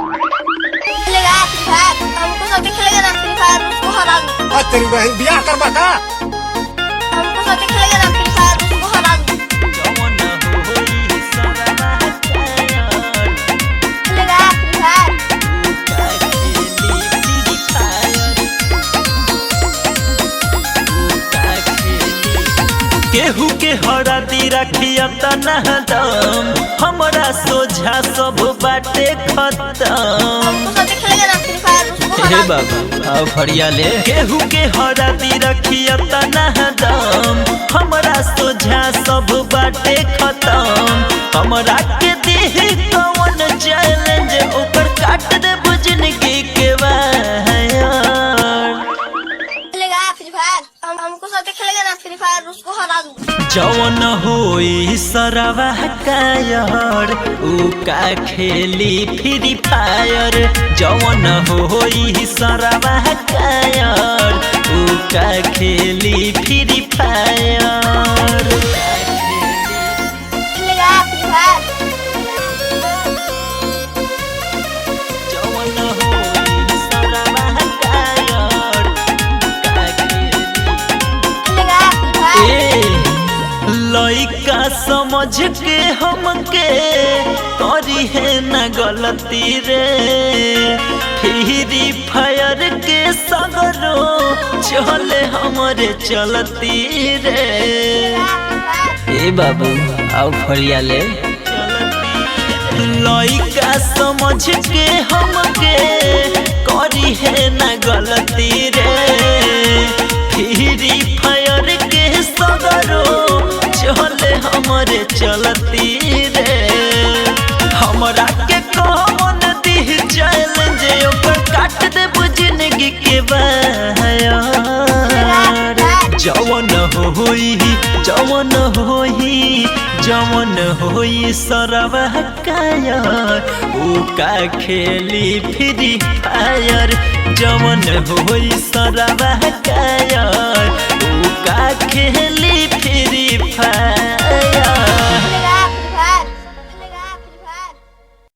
खेलेगा free fire, हमको सब खेलेगा ना फ्री फायर, उसको हरा दूं। तेरी बहन बियाह करवा का हमको सब खेलेगा ना फ्री फायर, उसको हरा दूं। खेलेगा फ्री फायर, केहू के हरा दी रखिया तना दम, हमरा सोझा सब बाटे खत्म। हमको सब खेलेगा ना फ्री फायर, उसको हे हरा दूं। बाबू आओ फरिया ले। केहू के हरा दी रखिया तना दम, हमरा सोझा सब बाटे खत्म। हमरा के देह कौन चैलेंज, ऊपर काट दे जिंदगी के वायर। खेलेगा फ्री फायर, हमको सब खेलेगा ना फ्री फायर, उसको हरा दूं। जवन होई सरवा कायर, ऊ का खेली फ्री फायर। जवन होई सरवा कायर, ऊ का खेली फ्री फायर। खेलेगा फ्री फायर, जवन होई सरवा कायर, का खेली। खेलेगा फ्री फायर, लइका समझ के हमके करी है न गलती रे। फ्री फायर के सगरो चले हमरे चलती रे। ए बाबू आओ फरिया ले। लइका समझ के हमके करी है न गलती रे। फ्री फायर के सगरो चले हमरे चलती रे। हमरा के कौन दी चैलेंज, ऊपर काट दे जिंदगी के वायर। जवन होई जवन होई जवन होई सरवा कायर, ऊ का खेली फ्री फायर। जवन होई सरवा कायर, ऊ का खेली फ्री फायर।